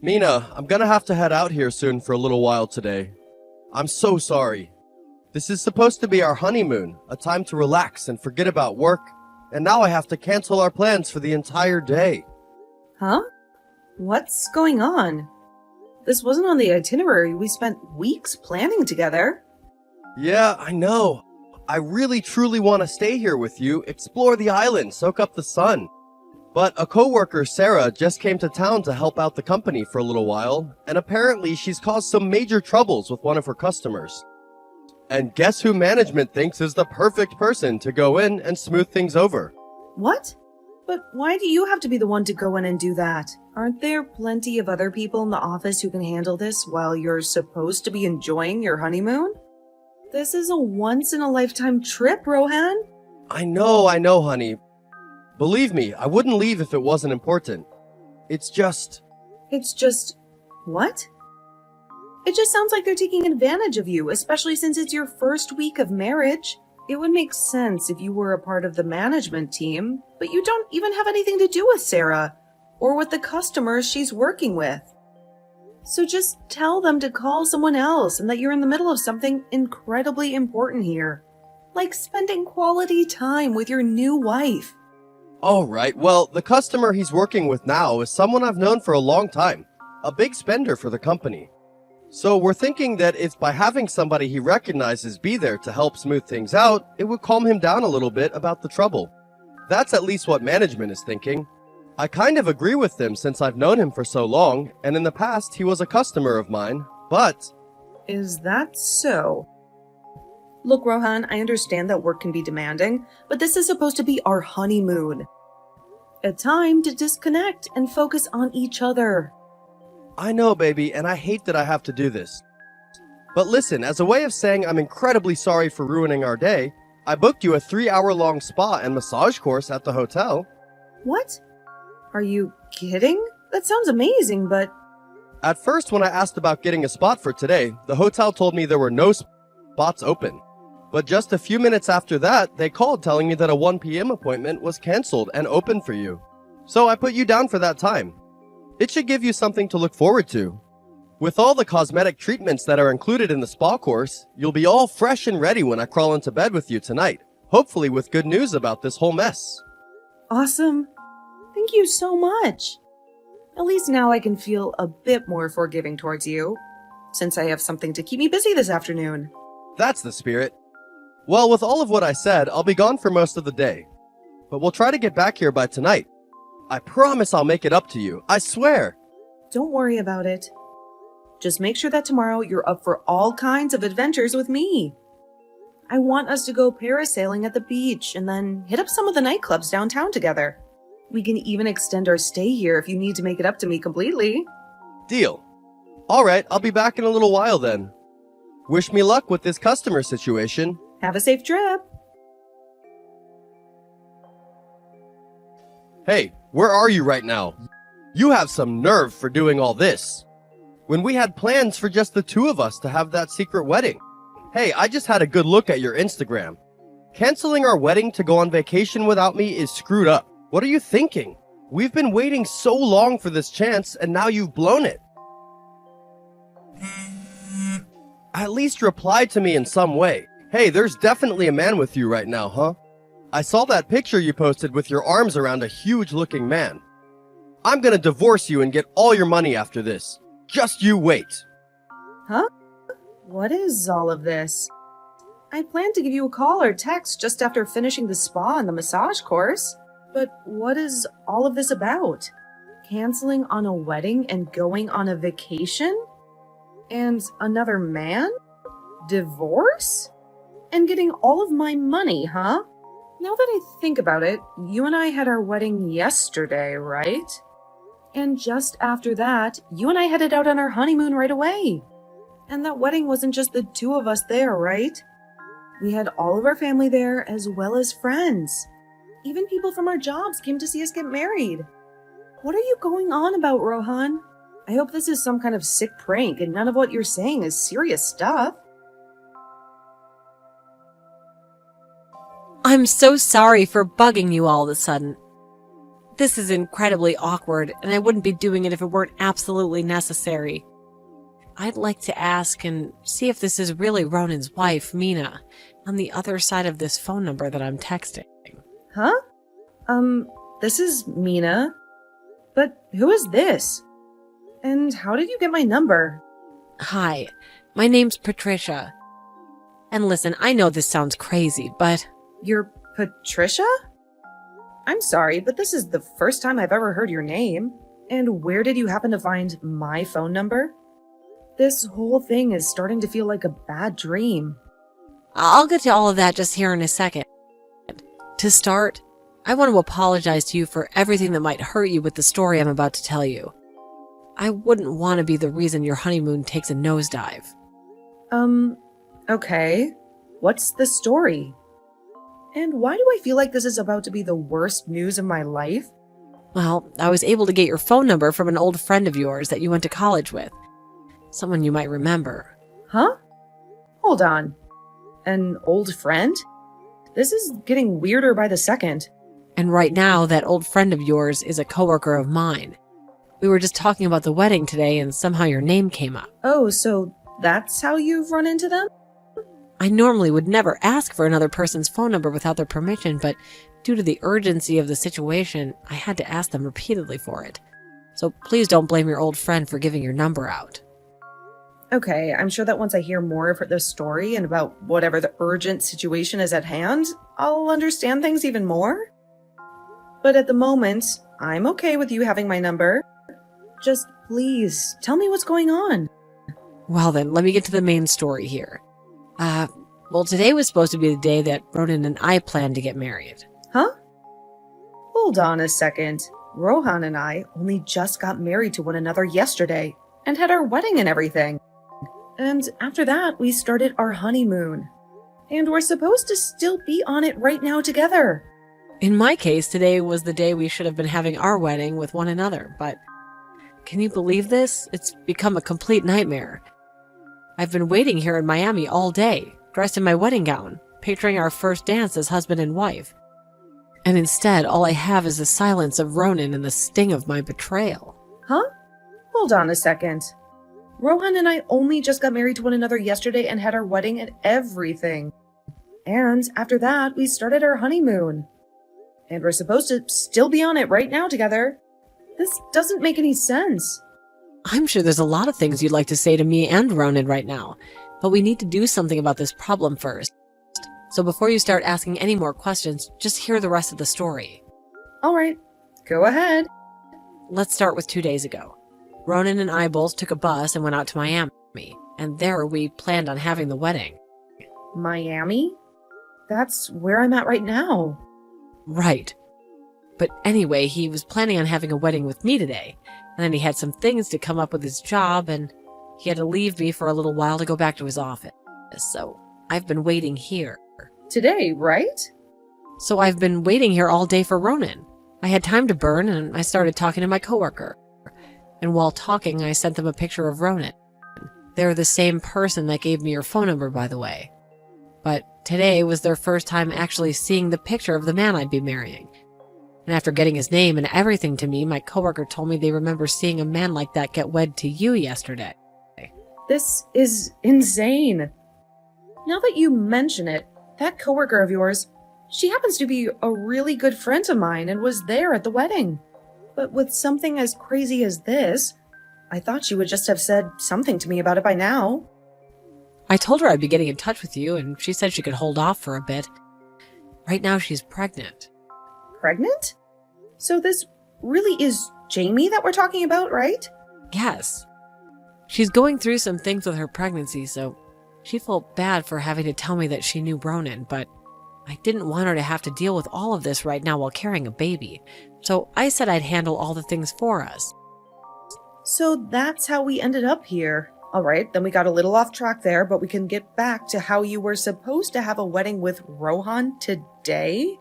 Mina, I'm gonna have to head out here soon for a little while today. I'm so sorry. This is supposed to be our honeymoon, a time to relax and forget about work, and now I have to cancel our plans for the entire day. Huh? What's going on? This wasn't on the itinerary. We spent weeks planning together. Yeah, I know. I really truly want to stay here with you, explore the island, soak up the sun. But a coworker, Sarah, just came to town to help out the company for a little while, and apparently she's caused some major troubles with one of her customers. And guess who management thinks is the perfect person to go in and smooth things over? What? But why do you have to be the one to go in and do that? Aren't there plenty of other people in the office who can handle this while you're supposed to be enjoying your honeymoon? This is a once-in-a-lifetime trip, Rohan. I know, honey. Believe me, I wouldn't leave if it wasn't important. It's just... What? It just sounds like they're taking advantage of you, especially since it's your first week of marriage. It would make sense if you were a part of the management team, but you don't even have anything to do with Sarah, or with the customers she's working with. So just tell them to call someone else and that you're in the middle of something incredibly important here. Like spending quality time with your new wife. Alright, well, the customer he's working with now is someone I've known for a long time. A big spender for the company. So we're thinking that if by having somebody he recognizes be there to help smooth things out, it would calm him down a little bit about the trouble. That's at least what management is thinking. I kind of agree with them since I've known him for so long, and in the past he was a customer of mine, but... Is that so? Look, Rohan, I understand that work can be demanding, but this is supposed to be our honeymoon. A time to disconnect and focus on each other. I know, baby, and I hate that I have to do this. But listen, as a way of saying I'm incredibly sorry for ruining our day, I booked you a 3-hour-long spa and massage course at the hotel. What? Are you kidding? That sounds amazing, but... At first, when I asked about getting a spot for today, the hotel told me there were no spots open. But just a few minutes after that, they called telling me that a 1 p.m. appointment was canceled and open for you. So I put you down for that time. It should give you something to look forward to. With all the cosmetic treatments that are included in the spa course, you'll be all fresh and ready when I crawl into bed with you tonight, hopefully with good news about this whole mess. Awesome. Thank you so much. At least now I can feel a bit more forgiving towards you, since I have something to keep me busy this afternoon. That's the spirit. Well, with all of what I said, I'll be gone for most of the day. But we'll try to get back here by tonight. I promise I'll make it up to you, I swear. Don't worry about it. Just make sure that tomorrow you're up for all kinds of adventures with me. I want us to go parasailing at the beach and then hit up some of the nightclubs downtown together. We can even extend our stay here if you need to make it up to me completely. Deal. Alright, I'll be back in a little while then. Wish me luck with this customer situation. Have a safe trip. Hey, where are you right now? You have some nerve for doing all this. When we had plans for just the two of us to have that secret wedding. Hey, I just had a good look at your Instagram. Canceling our wedding to go on vacation without me is screwed up. What are you thinking? We've been waiting so long for this chance, and now you've blown it. At least reply to me in some way. Hey, there's definitely a man with you right now, huh? I saw that picture you posted with your arms around a huge-looking man. I'm gonna divorce you and get all your money after this. Just you wait. Huh? What is all of this? I planned to give you a call or text just after finishing the spa and the massage course. But what is all of this about? Canceling on a wedding and going on a vacation? And another man? Divorce? And getting all of my money, huh? Now that I think about it, you and I had our wedding yesterday, right? And just after that, you and I headed out on our honeymoon right away. And that wedding wasn't just the two of us there, right? We had all of our family there as well as friends. Even people from our jobs came to see us get married. What are you going on about, Rohan? I hope this is some kind of sick prank and none of what you're saying is serious stuff. I'm so sorry for bugging you all of a sudden. This is incredibly awkward, and I wouldn't be doing it if it weren't absolutely necessary. I'd like to ask and see if this is really Ronan's wife, Mina, on the other side of this phone number that I'm texting. Huh? This is Mina. But who is this? And how did you get my number? Hi, my name's Patricia. And listen, I know this sounds crazy, but... You're Patricia? I'm sorry, but this is the first time I've ever heard your name. And where did you happen to find my phone number? This whole thing is starting to feel like a bad dream. I'll get to all of that just here in a second. To start, I want to apologize to you for everything that might hurt you with the story I'm about to tell you. I wouldn't want to be the reason your honeymoon takes a nosedive. Okay. What's the story? And why do I feel like this is about to be the worst news of my life? Well, I was able to get your phone number from an old friend of yours that you went to college with. Someone you might remember. Huh? Hold on. An old friend? This is getting weirder by the second. And right now, that old friend of yours is a coworker of mine. We were just talking about the wedding today, and somehow your name came up. Oh, so that's how you've run into them? I normally would never ask for another person's phone number without their permission, but due to the urgency of the situation, I had to ask them repeatedly for it. So please don't blame your old friend for giving your number out. Okay, I'm sure that once I hear more of the story and about whatever the urgent situation is at hand, I'll understand things even more. But at the moment, I'm okay with you having my number. Just please, tell me what's going on. Well then, let me get to the main story here. Well, today was supposed to be the day that Ronan and I planned to get married. Huh? Hold on a second. Rohan and I only just got married to one another yesterday and had our wedding and everything. And after that, we started our honeymoon. And we're supposed to still be on it right now together. In my case, today was the day we should have been having our wedding with one another, but can you believe this? It's become a complete nightmare. I've been waiting here in Miami all day, dressed in my wedding gown, picturing our first dance as husband and wife. And instead, all I have is the silence of Ronan and the sting of my betrayal. Huh? Hold on a second. Rohan and I only just got married to one another yesterday and had our wedding and everything. And after that, we started our honeymoon. And we're supposed to still be on it right now together. This doesn't make any sense. I'm sure there's a lot of things you'd like to say to me and Ronan right now, but we need to do something about this problem first. So before you start asking any more questions, just hear the rest of the story. All right, go ahead. Let's start with 2 days ago. Ronan and I both took a bus and went out to Miami, and there we planned on having the wedding. Miami? That's where I'm at right now. Right. But anyway, he was planning on having a wedding with me today, and then he had some things to come up with his job, and he had to leave me for a little while to go back to his office. So I've been waiting here. Today, right? So I've been waiting here all day for Ronan. I had time to burn, and I started talking to my coworker. And while talking, I sent them a picture of Ronan. They're the same person that gave me your phone number, by the way. But today was their first time actually seeing the picture of the man I'd be marrying. And after getting his name and everything to me, my coworker told me they remember seeing a man like that get wed to you yesterday. This is insane. Now that you mention it, that coworker of yours, she happens to be a really good friend of mine and was there at the wedding. But with something as crazy as this, I thought she would just have said something to me about it by now. I told her I'd be getting in touch with you, and she said she could hold off for a bit. Right now she's pregnant. Pregnant? So this really is Jamie that we're talking about, right? Yes. She's going through some things with her pregnancy, so she felt bad for having to tell me that she knew Ronan, but I didn't want her to have to deal with all of this right now while carrying a baby. So I said I'd handle all the things for us. So that's how we ended up here. All right, then we got a little off track there, but we can get back to how you were supposed to have a wedding with Rohan today?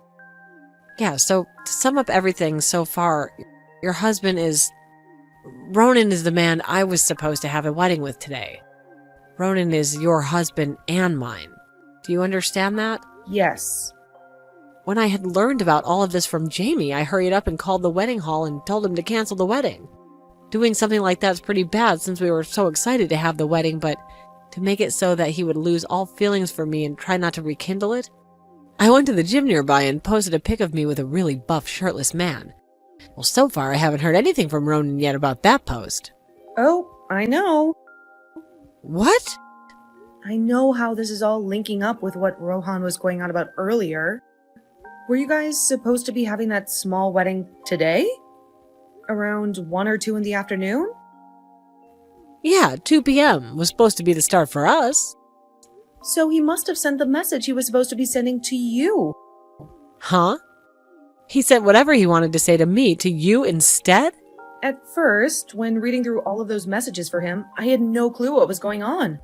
Yeah, so to sum up everything so far, your husband is... Ronan is the man I was supposed to have a wedding with today. Ronan is your husband and mine. Do you understand that? Yes. When I had learned about all of this from Jamie, I hurried up and called the wedding hall and told him to cancel the wedding. Doing something like that's pretty bad since we were so excited to have the wedding, but to make it so that he would lose all feelings for me and try not to rekindle it, I went to the gym nearby and posted a pic of me with a really buff shirtless man. Well, so far I haven't heard anything from Ronan yet about that post. Oh, I know. What? I know how this is all linking up with what Rohan was going on about earlier. Were you guys supposed to be having that small wedding today? Around 1 or 2 in the afternoon? Yeah, 2 p.m. was supposed to be the start for us. So he must have sent the message he was supposed to be sending to you. Huh? He sent whatever he wanted to say to me to you instead? At first, when reading through all of those messages for him, I had no clue what was going on.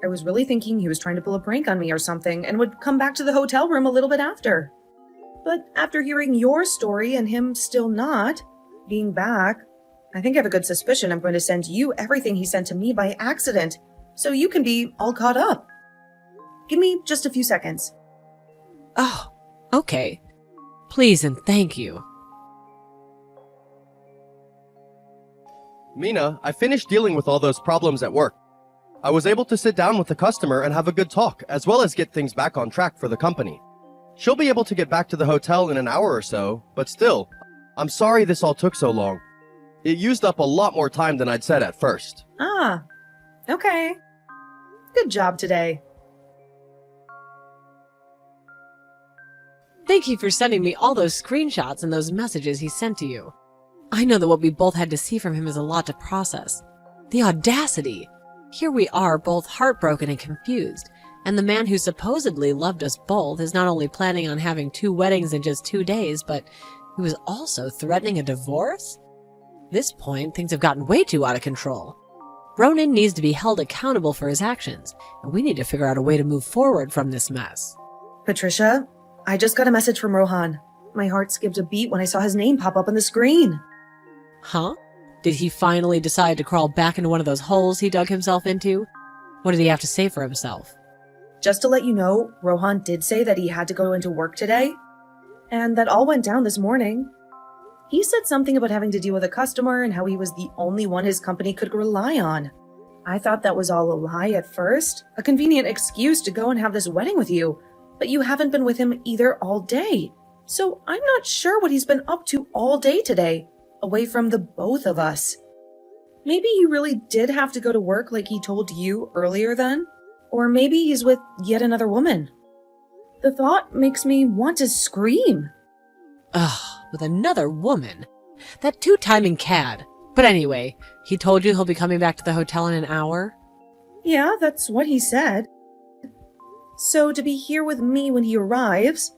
I was really thinking he was trying to pull a prank on me or something and would come back to the hotel room a little bit after. But after hearing your story and him still not being back, I think I have a good suspicion I'm going to send you everything he sent to me by accident, so you can be all caught up. Give me just a few seconds. Oh, okay. Please and thank you. Mina, I finished dealing with all those problems at work. I was able to sit down with the customer and have a good talk, as well as get things back on track for the company. She'll be able to get back to the hotel in an hour or so, but still, I'm sorry this all took so long. It used up a lot more time than I'd said at first. Ah, okay. Good job today. Thank you for sending me all those screenshots and those messages he sent to you. I know that what we both had to see from him is a lot to process. The audacity! Here we are, both heartbroken and confused, and the man who supposedly loved us both is not only planning on having 2 weddings in just 2 days, but who is also threatening a divorce? At this point, things have gotten way too out of control. Ronan needs to be held accountable for his actions, and we need to figure out a way to move forward from this mess. Patricia, I just got a message from Rohan. My heart skipped a beat when I saw his name pop up on the screen. Huh? Did he finally decide to crawl back into one of those holes he dug himself into? What did he have to say for himself? Just to let you know, Rohan did say that he had to go into work today, and that all went down this morning. He said something about having to deal with a customer and how he was the only one his company could rely on. I thought that was all a lie at first, a convenient excuse to go and have this wedding with you, but you haven't been with him either all day. So I'm not sure what he's been up to all day today, away from the both of us. Maybe he really did have to go to work like he told you earlier then, or maybe he's with yet another woman. The thought makes me want to scream. Ugh, with another woman. That 2-timing cad. But anyway, he told you he'll be coming back to the hotel in an hour? Yeah, that's what he said. So to be here with me when he arrives,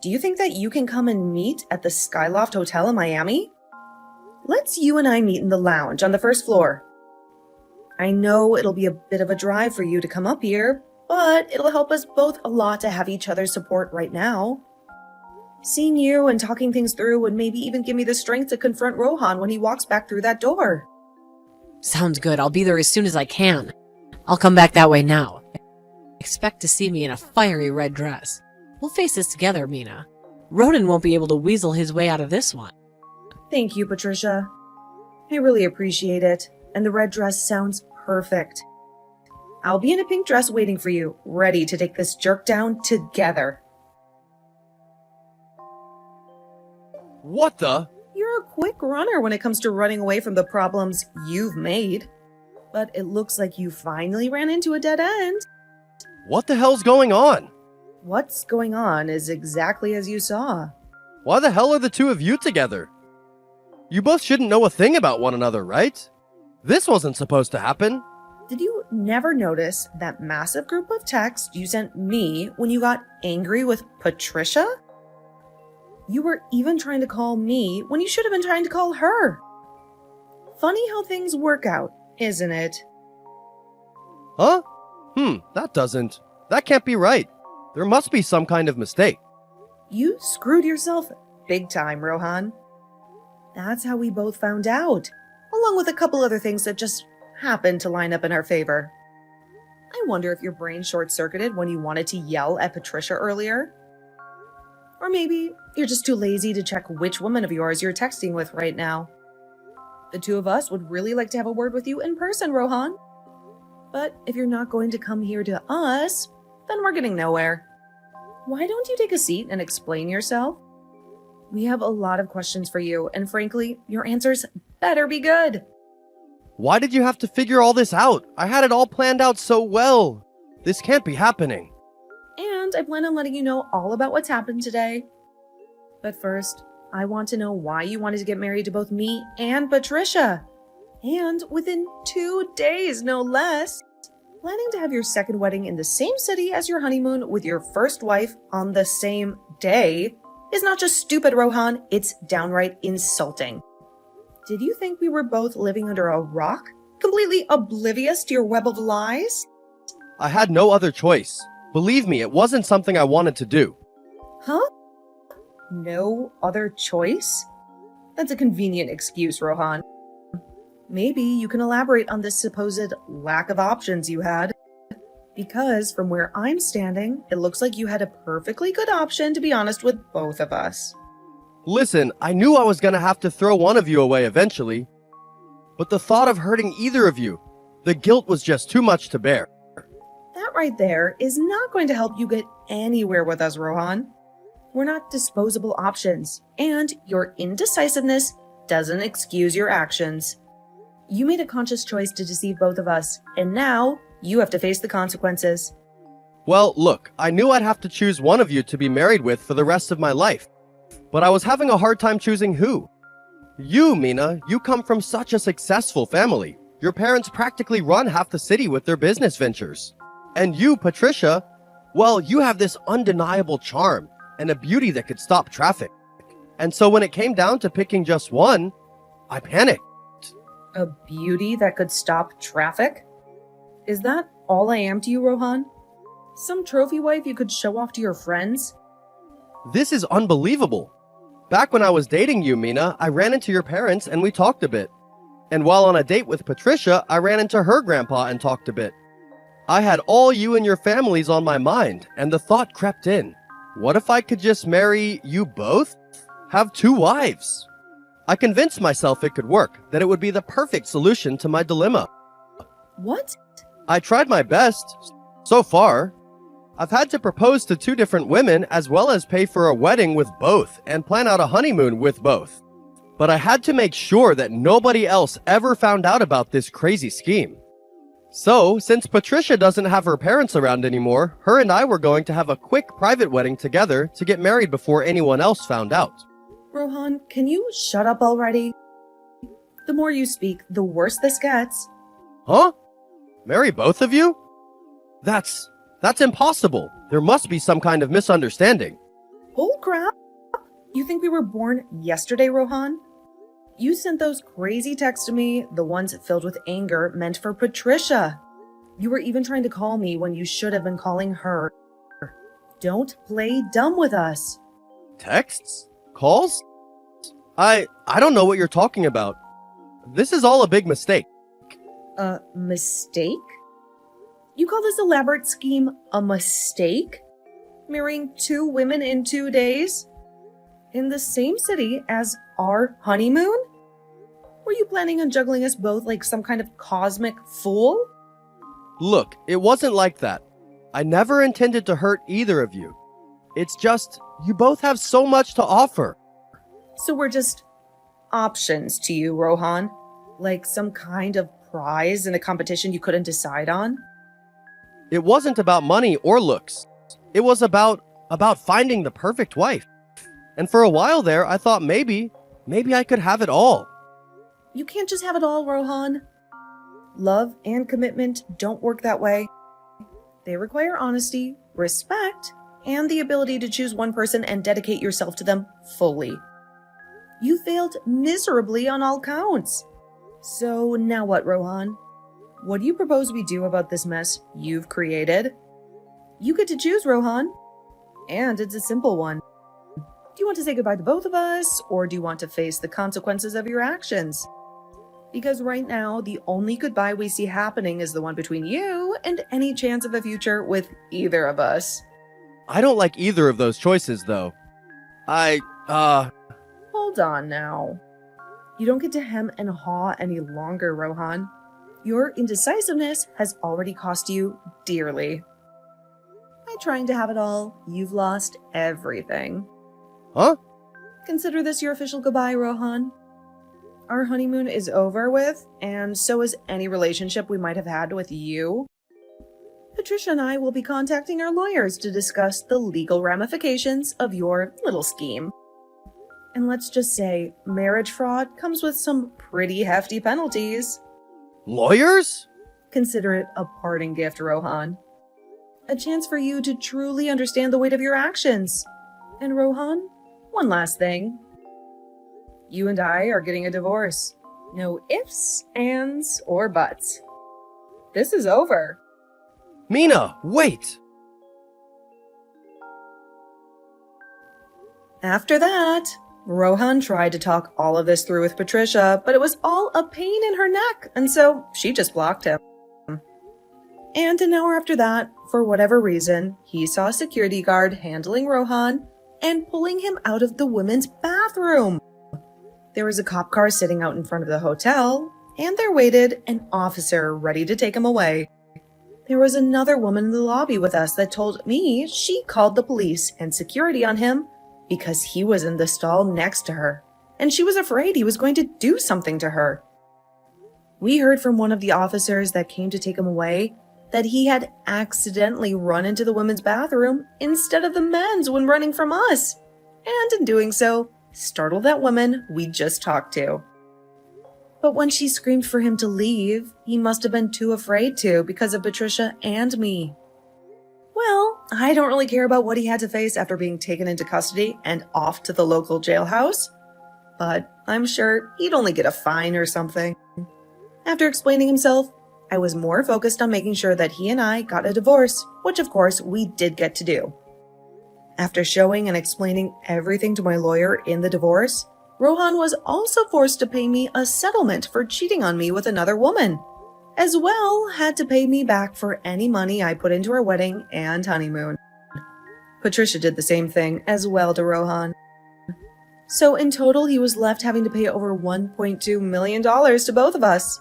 do you think that you can come and meet at the Skyloft Hotel in Miami? Let's you and I meet in the lounge on the first floor. I know it'll be a bit of a drive for you to come up here, but it'll help us both a lot to have each other's support right now. Seeing you and talking things through would maybe even give me the strength to confront Rohan when he walks back through that door. Sounds good. I'll be there as soon as I can. I'll come back that way now. Expect to see me in a fiery red dress. We'll face this together, Mina. Ronan won't be able to weasel his way out of this one. Thank you, Patricia. I really appreciate it, and the red dress sounds perfect. I'll be in a pink dress waiting for you, ready to take this jerk down together. What the? You're a quick runner when it comes to running away from the problems you've made. But it looks like you finally ran into a dead end. What the hell's going on? What's going on is exactly as you saw. Why the hell are the two of you together? You both shouldn't know a thing about one another, right? This wasn't supposed to happen. Did you never notice that massive group of texts you sent me when you got angry with Patricia? You were even trying to call me when you should have been trying to call her. Funny how things work out, isn't it? Huh? That can't be right. There must be some kind of mistake. You screwed yourself big time, Rohan. That's how we both found out, along with a couple other things that just happened to line up in our favor. I wonder if your brain short-circuited when you wanted to yell at Patricia earlier. Or maybe you're just too lazy to check which woman of yours you're texting with right now. The two of us would really like to have a word with you in person, Rohan. But if you're not going to come here to us, then we're getting nowhere. Why don't you take a seat and explain yourself? We have a lot of questions for you, and frankly, your answers better be good. Why did you have to figure all this out? I had it all planned out so well. This can't be happening. And I plan on letting you know all about what's happened today. But first, I want to know why you wanted to get married to both me and Patricia. And within 2 days, no less. Planning to have your second wedding in the same city as your honeymoon with your first wife on the same day is not just stupid, Rohan, it's downright insulting. Did you think we were both living under a rock, completely oblivious to your web of lies? I had no other choice. Believe me, it wasn't something I wanted to do. Huh? No other choice? That's a convenient excuse, Rohan. Maybe you can elaborate on this supposed lack of options you had. Because from where I'm standing, it looks like you had a perfectly good option to be honest with both of us. Listen, I knew I was gonna have to throw one of you away eventually. But the thought of hurting either of you, the guilt was just too much to bear. That right there is not going to help you get anywhere with us, Rohan. We're not disposable options, and your indecisiveness doesn't excuse your actions. You made a conscious choice to deceive both of us, and now you have to face the consequences. Well, look, I knew I'd have to choose one of you to be married with for the rest of my life. But I was having a hard time choosing who. You, Mina, you come from such a successful family. Your parents practically run half the city with their business ventures. And you, Patricia, well, you have this undeniable charm and a beauty that could stop traffic. And so when it came down to picking just one, I panicked. A beauty that could stop traffic? Is that all I am to you, Rohan? Some trophy wife you could show off to your friends? This is unbelievable. Back when I was dating you, Mina, I ran into your parents and we talked a bit. And while on a date with Patricia, I ran into her grandpa and talked a bit. I had all you and your families on my mind, and the thought crept in. What if I could just marry you both? Have 2 wives? I convinced myself it could work, that it would be the perfect solution to my dilemma. What? I tried my best, so far. I've had to propose to 2 different women as well as pay for a wedding with both and plan out a honeymoon with both. But I had to make sure that nobody else ever found out about this crazy scheme. So, since Patricia doesn't have her parents around anymore, her and I were going to have a quick private wedding together to get married before anyone else found out. Rohan, can you shut up already? The more you speak, the worse this gets. Huh? Marry both of you? That's impossible. There must be some kind of misunderstanding. Bull crap! You think we were born yesterday, Rohan? You sent those crazy texts to me, the ones filled with anger meant for Patricia. You were even trying to call me when you should have been calling her. Don't play dumb with us. Texts? Calls? I don't know what you're talking about. This is all a big mistake. A mistake? You call this elaborate scheme a mistake? Marrying 2 women in 2 days? In the same city as our honeymoon? Were you planning on juggling us both like some kind of cosmic fool? Look, it wasn't like that. I never intended to hurt either of you. It's just, you both have so much to offer. So we're just options to you, Rohan? Like some kind of prize in a competition you couldn't decide on? It wasn't about money or looks. It was about finding the perfect wife. And for a while there, I thought maybe I could have it all. You can't just have it all, Rohan. Love and commitment don't work that way. They require honesty, respect, and the ability to choose one person and dedicate yourself to them fully. You failed miserably on all counts. So now what, Rohan? What do you propose we do about this mess you've created? You get to choose, Rohan. And it's a simple one. Do you want to say goodbye to both of us, or do you want to face the consequences of your actions? Because right now, the only goodbye we see happening is the one between you and any chance of a future with either of us. I don't like either of those choices, though. Hold on now. You don't get to hem and haw any longer, Rohan. Your indecisiveness has already cost you dearly. By trying to have it all, you've lost everything. Huh? Consider this your official goodbye, Rohan. Our honeymoon is over with, and so is any relationship we might have had with you. Patricia and I will be contacting our lawyers to discuss the legal ramifications of your little scheme. And let's just say, marriage fraud comes with some pretty hefty penalties. Lawyers? Consider it a parting gift, Rohan. A chance for you to truly understand the weight of your actions. And Rohan, one last thing. You and I are getting a divorce. No ifs, ands, or buts. This is over. Mina, wait! After that, Rohan tried to talk all of this through with Patricia, but it was all a pain in her neck, and so she just blocked him. And an hour after that, for whatever reason, he saw a security guard handling Rohan and pulling him out of the women's bathroom. There was a cop car sitting out in front of the hotel, and there waited an officer ready to take him away. There was another woman in the lobby with us that told me she called the police and security on him because he was in the stall next to her, and she was afraid he was going to do something to her. We heard from one of the officers that came to take him away that he had accidentally run into the women's bathroom instead of the men's when running from us, and in doing so, startled that woman we just talked to. But when she screamed for him to leave, he must have been too afraid to because of Patricia and me. Well, I don't really care about what he had to face after being taken into custody and off to the local jailhouse, but I'm sure he'd only get a fine or something. After explaining himself, I was more focused on making sure that he and I got a divorce, which of course we did get to do. After showing and explaining everything to my lawyer in the divorce, Rohan was also forced to pay me a settlement for cheating on me with another woman, as well had to pay me back for any money I put into our wedding and honeymoon. Patricia did the same thing as well to Rohan. So in total, he was left having to pay over $1.2 million to both of us.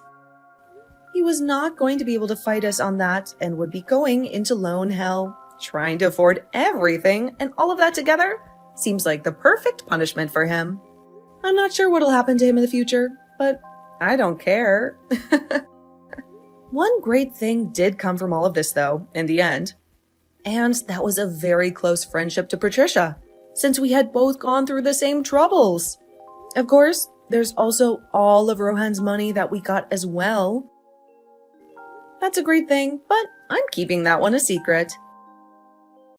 He was not going to be able to fight us on that and would be going into loan hell. Trying to afford everything and all of that together seems like the perfect punishment for him. I'm not sure what'll happen to him in the future, but I don't care. One great thing did come from all of this, though, in the end. And that was a very close friendship to Patricia, since we had both gone through the same troubles. Of course, there's also all of Rohan's money that we got as well. That's a great thing, but I'm keeping that one a secret.